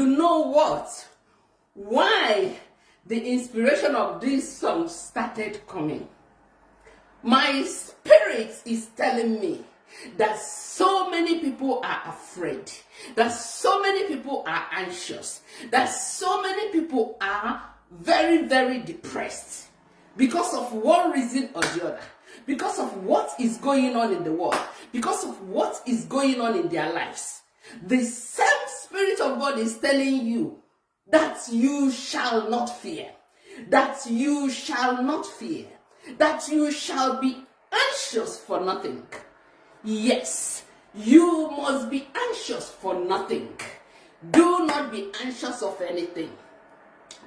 you know what? Why the inspiration of this song started coming? My spirit is telling me that so many people are afraid, that so many people are anxious, that so many people are very, very depressed because of one reason or the other, because of what is going on in the world, because of what is going on in their lives. The same Spirit of God is telling you that you shall not fear, that you shall not fear, that you shall be anxious for nothing. Yes, you must be anxious for nothing. Do not be anxious of anything,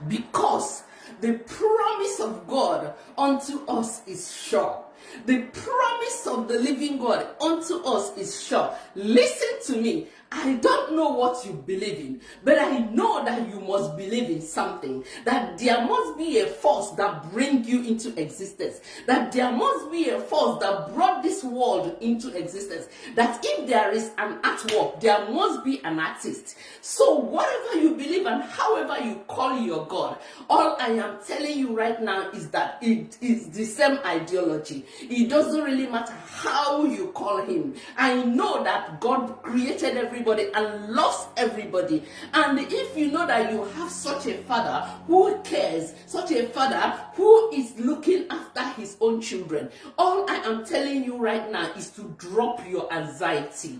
because the promise of God unto us is sure. The promise of the living God unto us is sure. Listen to me. I don't know what you believe in, but I know that you must believe in something. That there must be a force that brings you into existence. That there must be a force that brought this world into existence. That if there is an artwork, there must be an artist. So whatever you believe and however you call your God, all I am telling you right now is that it is the same ideology. It doesn't really matter how you call him. I know that God created everybody and loves everybody. And if you know that you have such a father who cares, such a father who is looking after his own children, all I am telling you right now is to drop your anxiety.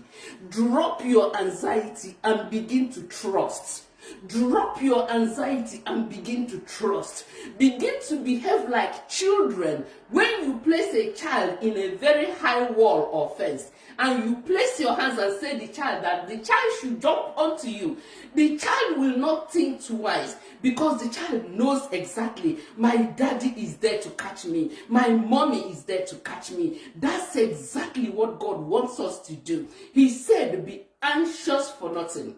Drop your anxiety and begin to trust. Drop your anxiety and begin to trust. Begin to behave like children. When you place a child in a very high wall or fence, and you place your hands and say the child that the child should jump onto you, the child will not think twice, because the child knows exactly, my daddy is there to catch me, my mommy is there to catch me. That's exactly what God wants us to do. He said, be anxious for nothing.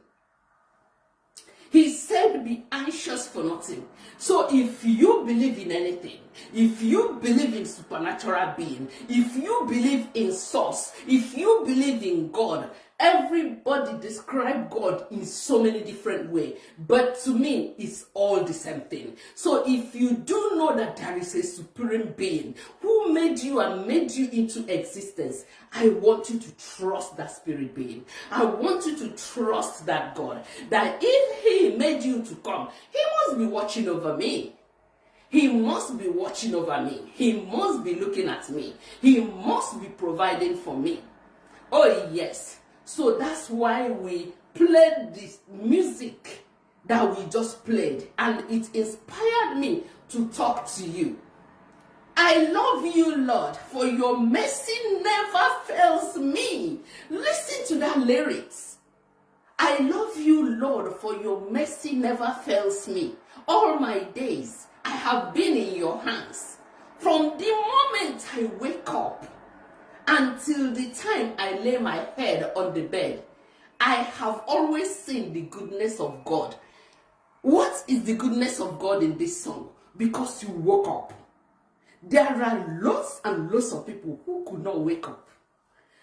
He said, be anxious for nothing. So if you believe in anything, if you believe in supernatural being, if you believe in source, if you believe in God, everybody describe God in so many different ways. But to me, it's all the same thing. So if you do know that there is a supreme being who made you and made you into existence, I want you to trust that spirit being. I want you to trust that God. That if he made you to come, he must be watching over me. He must be watching over me. He must be looking at me. He must be providing for me. Oh yes. So that's why we played this music that we just played, and it inspired me to talk to you. I love you, Lord, for your mercy never fails me. Listen to that lyrics. I love you, Lord, for your mercy never fails me. All my days I have been in your hands. From the moment I wake up until the time I lay my head on the bed, I have always seen the goodness of God. What is the goodness of God in this song? Because you woke up. There are lots and lots of people who could not wake up.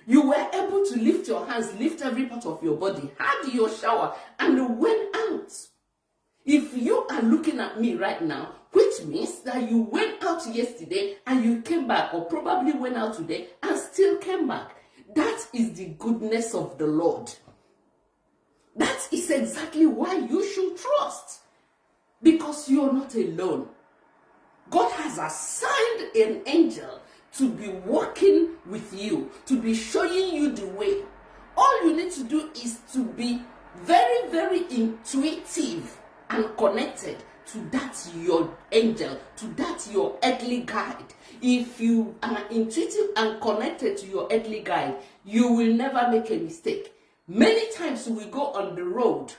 You were able to lift your hands, lift every part of your body, had your shower, and went out. If you are looking at me right now, which means that you went out yesterday and you came back, or probably went out today and still came back. That is the goodness of the Lord. That is exactly why you should trust. Because you're not alone. God has assigned an angel to be working with you, to be showing you the way. All you need to do is to be very, very intuitive and connected to that your angel, to that your earthly guide. If you are intuitive and connected to your earthly guide, you will never make a mistake. Many times we go on the road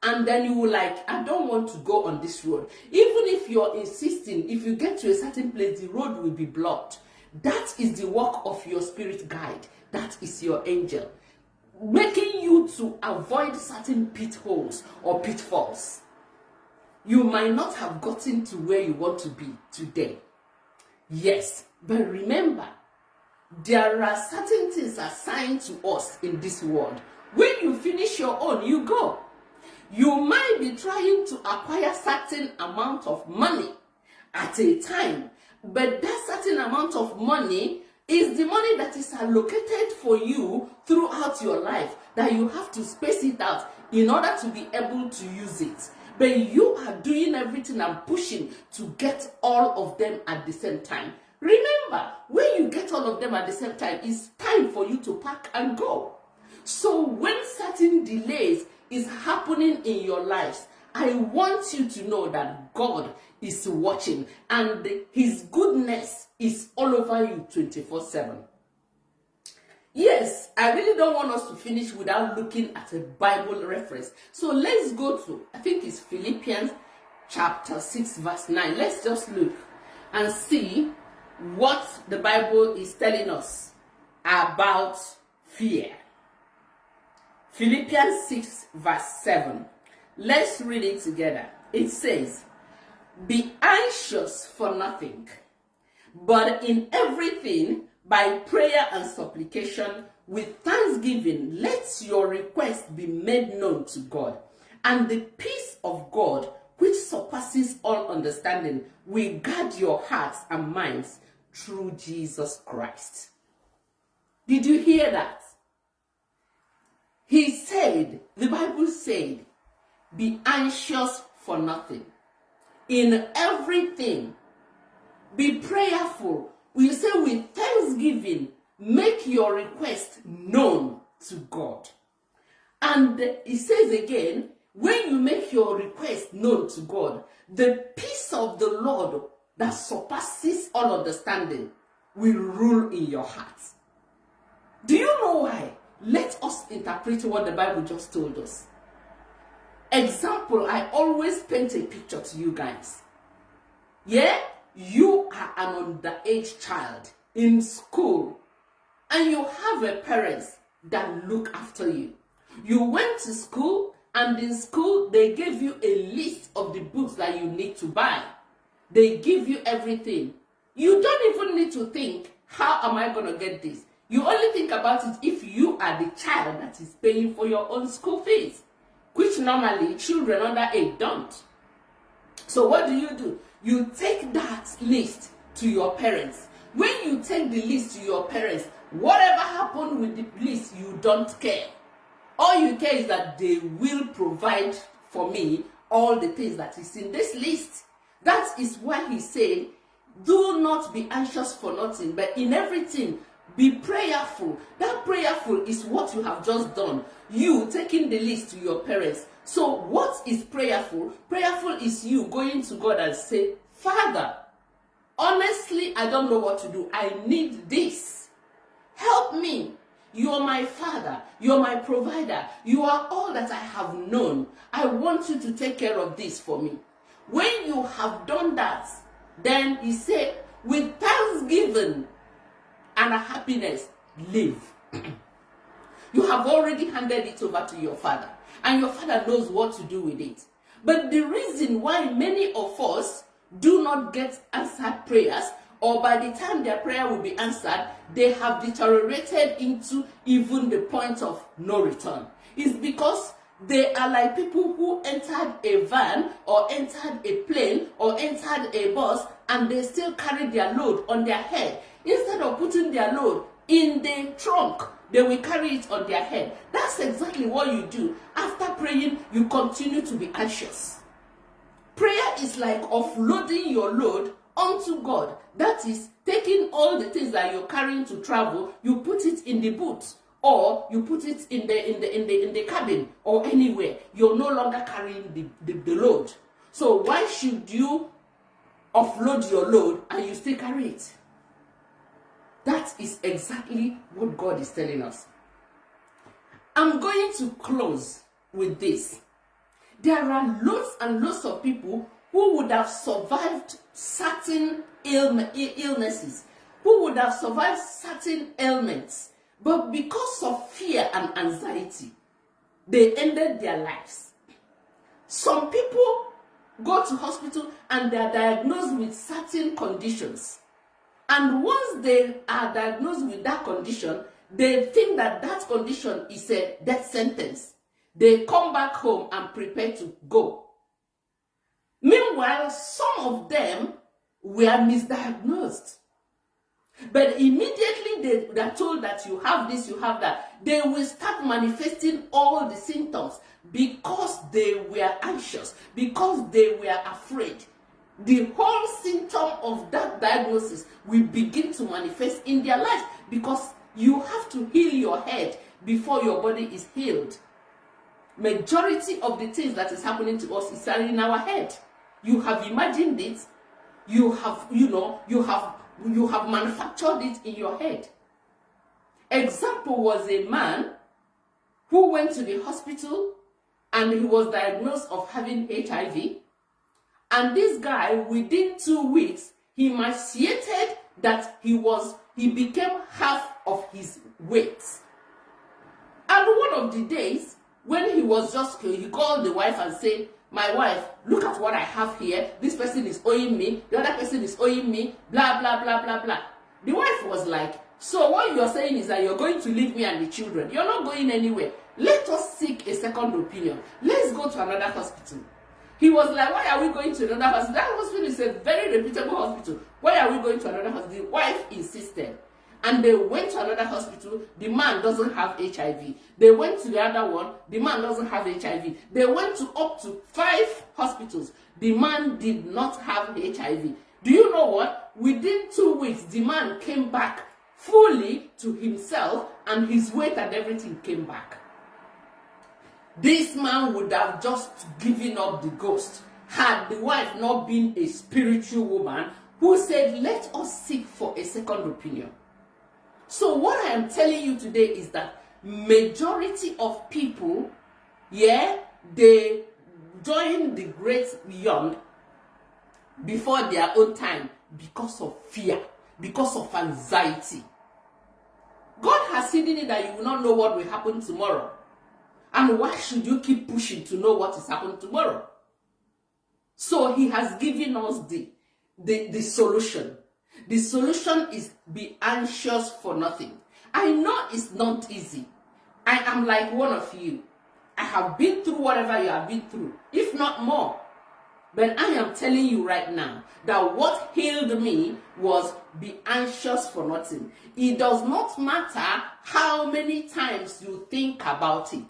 and then you will like, I don't want to go on this road. Even if you're insisting, if you get to a certain place, the road will be blocked. That is the work of your spirit guide. That is your angel, making you to avoid certain pitholes or pitfalls. You might not have gotten to where you want to be today. Yes, but remember, there are certain things assigned to us in this world. When you finish your own, you go. You might be trying to acquire certain amount of money at a time, but that certain amount of money is the money that is allocated for you throughout your life, that you have to space it out in order to be able to use it. But you are doing everything and pushing to get all of them at the same time. Remember, when you get all of them at the same time, it's time for you to pack and go. So when certain delays is happening in your lives, I want you to know that God is watching and his goodness is all over you 24/7. Yes, I really don't want us to finish without looking at a Bible reference. So let's go to, I think it's Philippians chapter 6 verse 9. Let's just look and see what the Bible is telling us about fear. Philippians 6 verse 7. Let's read it together. It says, "Be anxious for nothing, but in everything, by prayer and supplication, with thanksgiving, let your requests be made known to God. And the peace of God, which surpasses all understanding, will guard your hearts and minds through Jesus Christ." Did you hear that? He said, the Bible said, be anxious for nothing. In everything, be prayerful. We say with thanksgiving, make your request known to God. And it says again, when you make your request known to God, the peace of the Lord that surpasses all understanding will rule in your heart. Do you know why? Let us interpret what the Bible just told us. Example, I always paint a picture to you guys. Yeah? You are an underage child in school and you have a parents that look after you. You went to school and in school they gave you a list of the books that you need to buy. They give you everything. You don't even need to think, how am I going to get this? You only think about it if you are the child that is paying for your own school fees, which normally children under 8 don't. So what do? You take that list to your parents. When you take the list to your parents, whatever happened with the list, you don't care. All you care is that they will provide for me all the things that is in this list. That is why he said, do not be anxious for nothing, but in everything, be prayerful. That prayerful is what you have just done. You taking the list to your parents. So what is prayerful? Prayerful is you going to God and say, Father, honestly, I don't know what to do. I need this. Help me. You are my Father. You are my provider. You are all that I have known. I want you to take care of this for me. When you have done that, then he said, with thanksgiving and a happiness, live. You have already handed it over to your Father, and your Father knows what to do with it. But the reason why many of us do not get answered prayers, or by the time their prayer will be answered, they have deteriorated into even the point of no return, is because they are like people who entered a van or entered a plane or entered a bus and they still carry their load on their head. Instead of putting their load in the trunk, they will carry it on their head. That's exactly what you do. After praying, you continue to be anxious. Prayer is like offloading your load onto God. That is taking all the things that you're carrying to travel, you put it in the boot, or you put it in the cabin or anywhere. You're no longer carrying the load. So why should you offload your load and you still carry it? That is exactly what God is telling us. I'm going to close with this. There are lots and lots of people who would have survived certain illnesses, who would have survived certain ailments, but because of fear and anxiety, they ended their lives. Some people go to hospital and they are diagnosed with certain conditions. And once they are diagnosed with that condition, they think that that condition is a death sentence. they come back home and prepare to go. Meanwhile, some of them were misdiagnosed. But immediately they are told that you have this, you have that, they will start manifesting all the symptoms because they were anxious, because they were afraid. The whole symptom of that diagnosis will begin to manifest in their lives because you have to heal your head before your body is healed. Majority of the things that is happening to us is in our head. You have imagined it, you have manufactured it in your head. Example was a man who went to the hospital and he was diagnosed of having HIV. And this guy, within 2 weeks, he emaciated that he became half of his weight. And one of the days, when he called the wife and said, "My wife, look at what I have here. This person is owing me. The other person is owing me. Blah, blah, blah, blah, blah." The wife was like, "So what you're saying is that you're going to leave me and the children. You're not going anywhere. Let us seek a second opinion. Let's go to another hospital." He was like, "Why are we going to another hospital? That hospital is a very reputable hospital. Why are we going to another hospital?" The wife insisted. And they went to another hospital. The man doesn't have HIV. They went to the other one. The man doesn't have HIV. They went to up to 5 hospitals. The man did not have HIV. Do you know what? Within 2 weeks, the man came back fully to himself and his weight and everything came back. This man would have just given up the ghost had the wife not been a spiritual woman who said, "Let us seek for a second opinion." So what I am telling you today is that majority of people, they join the great young before their own time because of fear, because of anxiety. God has hidden it that you will not know what will happen tomorrow. And why should you keep pushing to know what is happening tomorrow? So he has given us the solution. The solution is be anxious for nothing. I know it's not easy. I am like one of you. I have been through whatever you have been through, if not more. But I am telling you right now that what healed me was be anxious for nothing. It does not matter how many times you think about it.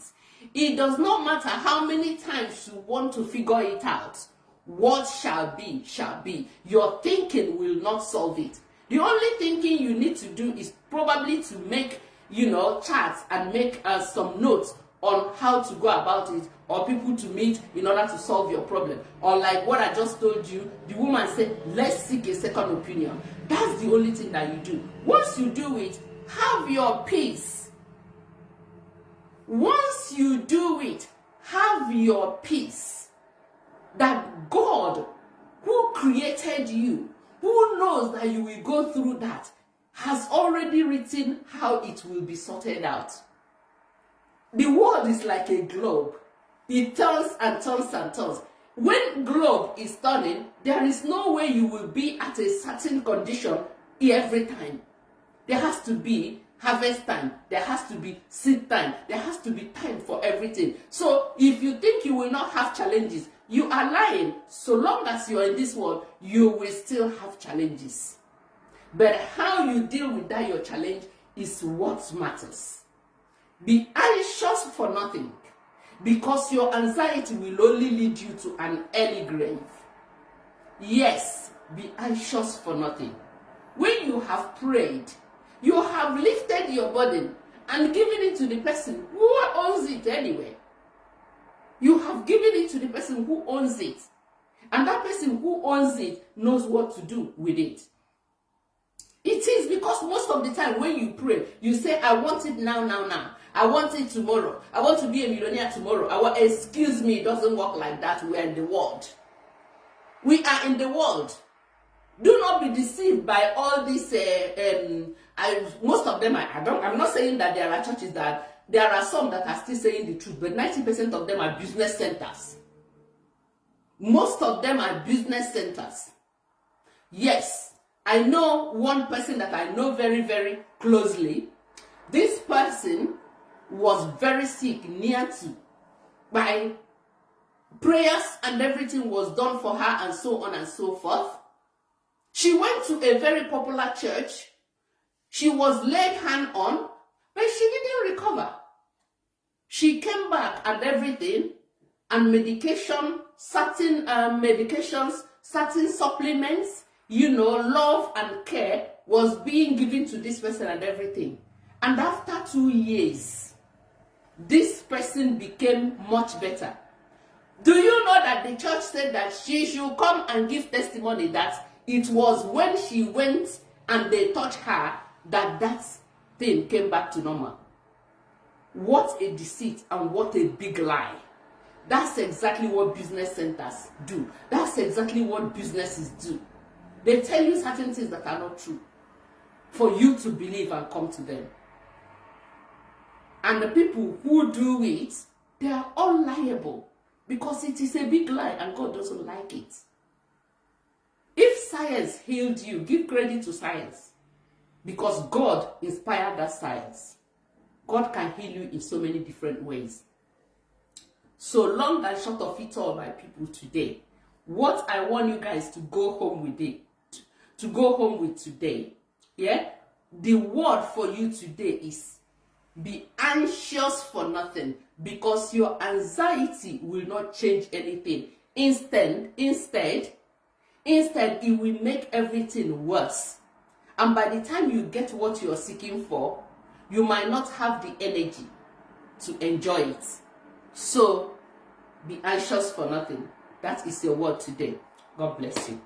It does not matter how many times you want to figure it out. What shall be, shall be. Your thinking will not solve it. The only thinking you need to do is probably to make, charts and make some notes on how to go about it, or people to meet in order to solve your problem. Or like what I just told you, the woman said, "Let's seek a second opinion." That's the only thing that you do. Once you do it, have your peace. Once you do it, have your peace. That God, who created you, who knows that you will go through that, has already written how it will be sorted out. The world is like a globe. It turns and turns and turns. When globe is turning, there is no way you will be at a certain condition every time. There has to be harvest time. There has to be seed time. There has to be time for everything. So if you think you will not have challenges, you are lying. So long as you are in this world, you will still have challenges. But how you deal with that, your challenge, is what matters. Be anxious for nothing, because your anxiety will only lead you to an early grave. Yes, be anxious for nothing. When you have prayed, you have lifted your burden and given it to the person who owns it anyway. You have given it to the person who owns it. And that person who owns it knows what to do with it. It is because most of the time when you pray, you say, "I want it now, now, now. I want it tomorrow. I want to be a millionaire tomorrow." Excuse me, it doesn't work like that. We are in the world. We are in the world. Do not be deceived by all these. Most of them, I'm not saying that there are churches that there are some that are still saying the truth, but 90% of them are business centers. Most of them are business centers. Yes, I know one person that I know very, very closely. This person was very sick, near to by prayers and everything was done for her and so on and so forth. She went to a very popular church. She was laid hand on, but she didn't recover. She came back and everything, and medication, certain medications, certain supplements, love and care was being given to this person and everything. And after 2 years, this person became much better. Do you know that the church said that she should come and give testimony that it was when she went and they touched her that thing came back to normal? What a deceit and what a big lie. That's exactly what business centers do. That's exactly what businesses do. They tell you certain things that are not true for you to believe and come to them. And the people who do it, they are all liable because it is a big lie and God doesn't like it. If science healed you, give credit to science because God inspired that science. God can heal you in so many different ways. So long and short of it all, my people, today, what I want you guys to go home with today, the word for you today is be anxious for nothing, because your anxiety will not change anything. Instead, it will make everything worse. And by the time you get what you're seeking for, you might not have the energy to enjoy it. So, be anxious for nothing. That is your word today. God bless you.